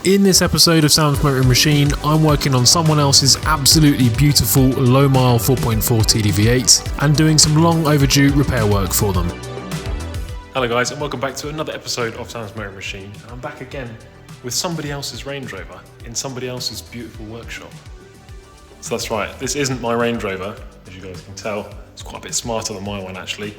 In this episode of Sam's Motoring Machine, I'm working on someone else's absolutely beautiful low-mile 4.4 TDV8 and doing some long overdue repair work for them. Hello guys, and welcome back to another episode of Sam's Motoring Machine. And I'm back again with somebody else's Range Rover in somebody else's beautiful workshop. So that's right, this isn't my Range Rover, as you guys can tell. It's quite a bit smarter than my one actually.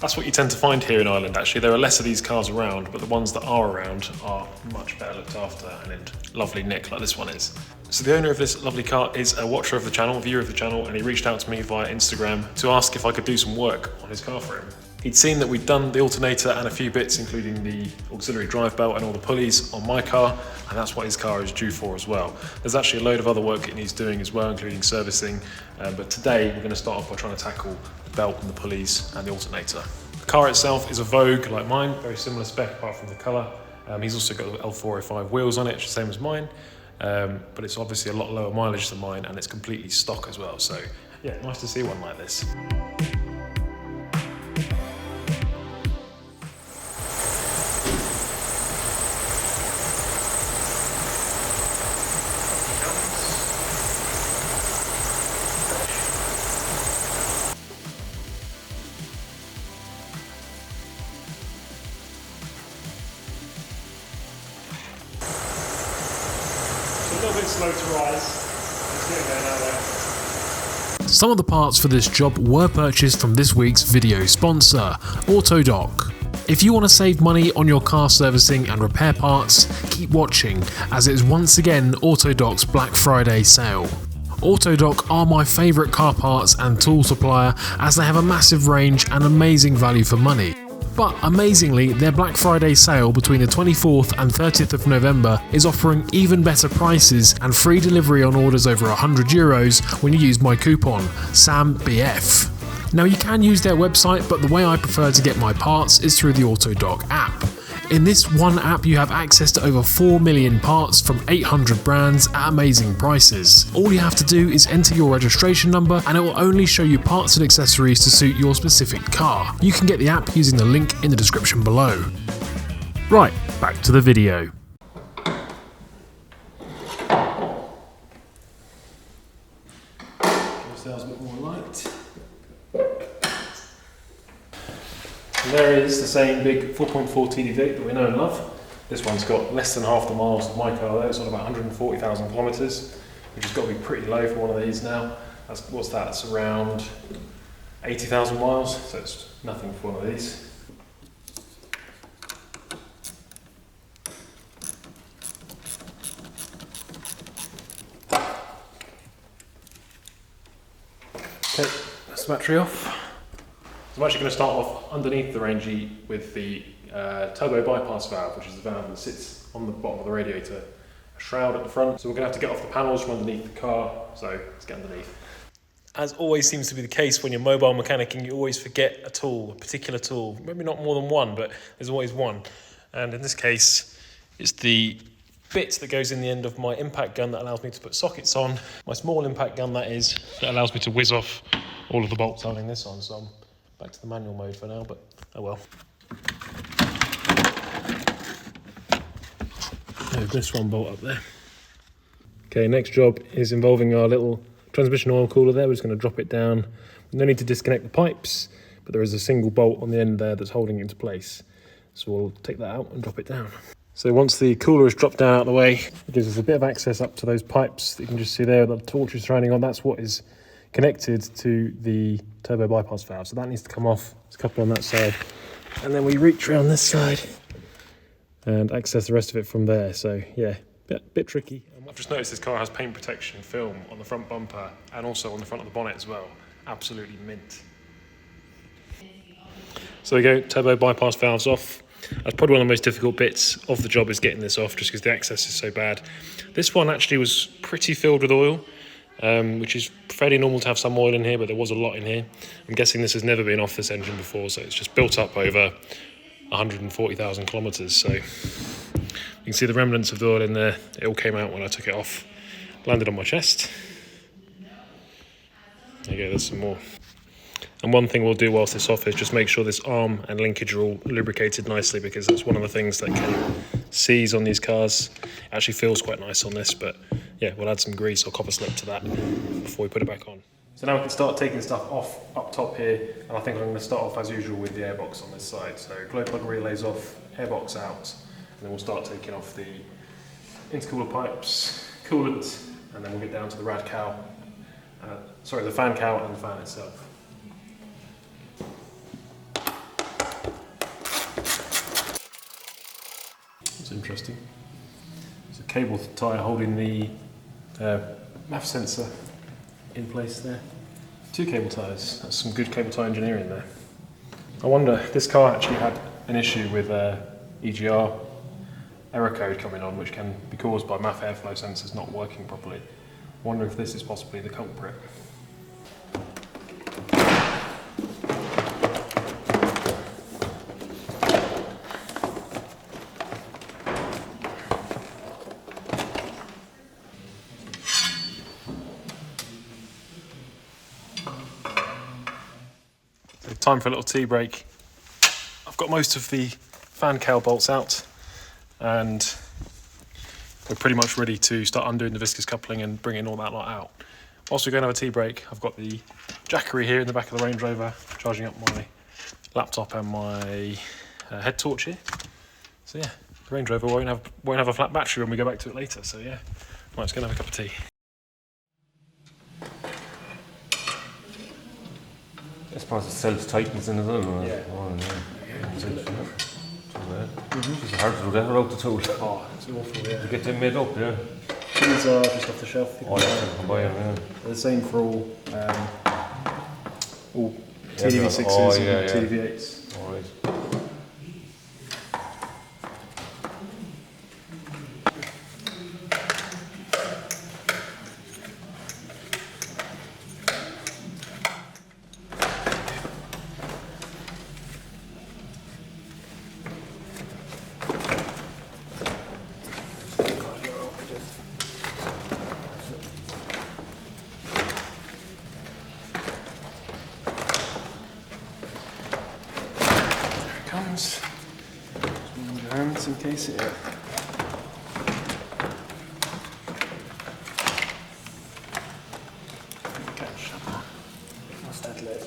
That's what you tend to find here in Ireland actually. There are less of these cars around, but the ones that are around are much better looked after and in lovely nick like this one is. So the owner of this lovely car is a watcher of the channel, viewer of the channel, and he reached out to me via Instagram to ask if I could do some work on his car for him. He'd seen that we'd done the alternator and a few bits, including the auxiliary drive belt and all the pulleys on my car, and that's what his car is due for as well. There's actually a load of other work it needs doing as well, including servicing, but today we're going to start off by trying to tackle the belt and the pulleys and the alternator. The car itself is a Vogue like mine, very similar spec apart from the colour. He's also got the L322 wheels on it, which is the same as mine, but it's obviously a lot lower mileage than mine, and it's completely stock as well. So yeah, nice to see one like this. A little bit slow to rise. It's getting there now though. Some of the parts for this job were purchased from this week's video sponsor, AUTODOC. If you want to save money on your car servicing and repair parts, keep watching, as it is once again AUTODOC's Black Friday sale. AUTODOC are my favourite car parts and tool supplier, as they have a massive range and amazing value for money. But amazingly, their Black Friday sale between the 24th and 30th of November is offering even better prices and free delivery on orders over €100 when you use my coupon, SAMBF. Now you can use their website, but the way I prefer to get my parts is through the AUTODOC app. In this one app you have access to over 4 million parts from 800 brands at amazing prices. All you have to do is enter your registration number and it will only show you parts and accessories to suit your specific car. You can get the app using the link in the description below. Right, back to the video. Sounds a bit more light. And there is the same big 4.4 TDV8 that we know and love. This one's got less than half the miles of my car though. It's on about 140,000 kilometres, which has got to be pretty low for one of these now. What's that? It's around 80,000 miles, so it's nothing for one of these. Okay, that's the battery off. So I'm actually going to start off underneath the Range with the turbo bypass valve, which is the valve that sits on the bottom of the radiator, a shroud at the front. So we're going to have to get off the panels from underneath the car, so let's get underneath. As always seems to be the case when you're mobile mechanicking, you always forget a tool, a particular tool, maybe not more than one, but there's always one. And in this case, it's the bit that goes in the end of my impact gun that allows me to put sockets on. My small impact gun that allows me to whiz off all of the bolts holding this on. So I'm back to the manual mode for now, but oh well. Move this one bolt up there. Okay, next job is involving our little transmission oil cooler there. We're just going to drop it down. No need to disconnect the pipes, but there is a single bolt on the end there that's holding it into place. So we'll take that out and drop it down. So once the cooler is dropped down out of the way, it gives us a bit of access up to those pipes that you can just see there, the torch is surrounding on. That's what is connected to the turbo bypass valve. So that needs to come off. There's a couple on that side. And then we reach around this side and access the rest of it from there. So yeah, bit tricky. I've just noticed this car has paint protection film on the front bumper and also on the front of the bonnet as well. Absolutely mint. So there we go, turbo bypass valves off. That's probably one of the most difficult bits of the job, is getting this off, just because the access is so bad. This one actually was pretty filled with oil, which is fairly normal to have some oil in here, but there was a lot in here. I'm guessing this has never been off this engine before, so it's just built up over 140,000 kilometres. So you can see the remnants of the oil in there. It all came out when I took it off, landed on my chest. There you go, there's some more. And one thing we'll do whilst it's off is just make sure this arm and linkage are all lubricated nicely, because that's one of the things that can C's on these cars. It actually feels quite nice on this, but yeah, we'll add some grease or copper slip to that before we put it back on. So now we can start taking stuff off up top here, and I think I'm going to start off as usual with the airbox on this side. So glow plug relays off, airbox out, and then we'll start taking off the intercooler pipes, coolant, and then we'll get down to the rad cowl, the fan cowl and the fan itself. It's interesting. There's a cable tie holding the MAF sensor in place there. 2 cable ties. That's some good cable tie engineering there. I wonder, this car actually had an issue with EGR error code coming on, which can be caused by MAF airflow sensors not working properly. I wonder if this is possibly the culprit. Time for a little tea break. I've got most of the fan cowl bolts out and we're pretty much ready to start undoing the viscous coupling and bringing all that lot out. Whilst we're going to have a tea break, I've got the jackery here in the back of the Range Rover, charging up my laptop and my head torch here. So yeah, the Range Rover won't have a flat battery when we go back to it later, so yeah, right, let's go and have a cup of tea. I suppose the cells tightens in as well. Yeah. Oh, yeah. Too bad. It's hard to do that without the tool. Oh, it's awful, yeah. To get them made up, yeah. These are just off the shelf. Oh, yeah, I can buy them, yeah. They're the same for all TDV6s and TDV8s. All right. Comes. Just move your hands in case it. Catch. What's that lid?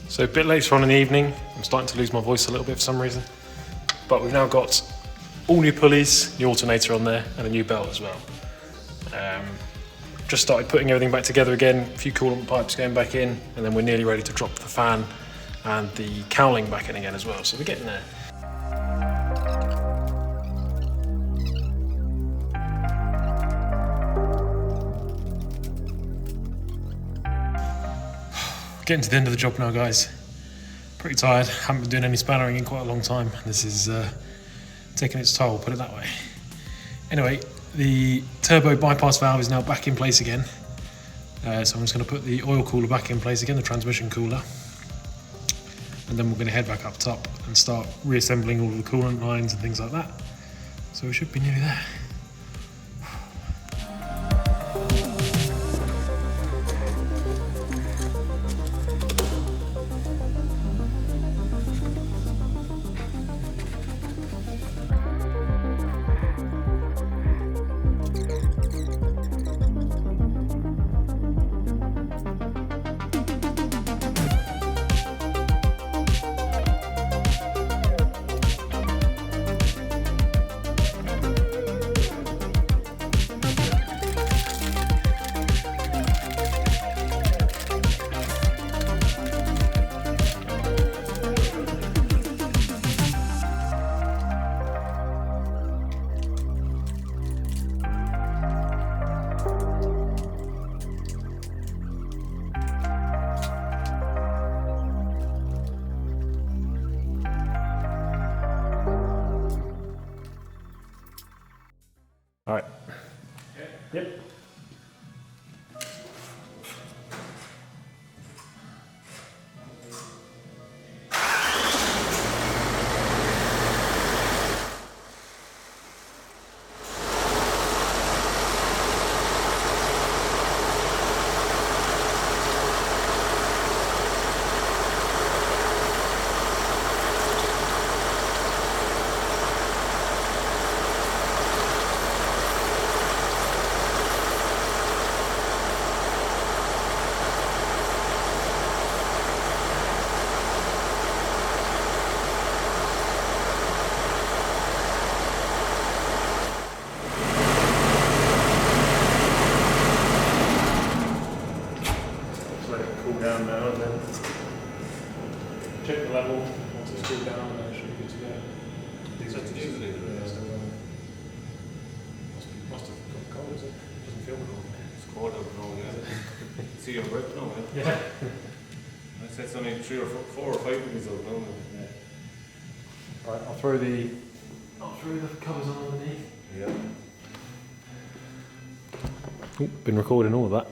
So a bit later on in the evening, I'm starting to lose my voice a little bit for some reason, but we've now got all new pulleys, new alternator on there, and a new belt as well. Just started putting everything back together again, a few coolant pipes going back in, and then we're nearly ready to drop the fan and the cowling back in again as well, so we're getting there. Getting to the end of the job now, guys. Pretty tired, haven't been doing any spannering in quite a long time. This is taking its toll, put it that way. Anyway, the turbo bypass valve is now back in place again. So I'm just going to put the oil cooler back in place again, the transmission cooler. And then we're going to head back up top and start reassembling all of the coolant lines and things like that. So we should be nearly there. All right. Yep. Cool down now and then check the level. Once it's cooled down, and then it should be good to go. Is that the diesel leader? Must have got cold, is it? Doesn't feel cold. It's cold out now, yeah. See your breath now, yeah? Yeah. I said it's only 4 or 5 degrees out now. Yeah. Right, I'll throw the covers on underneath. Yeah. Oh, been recording all of that.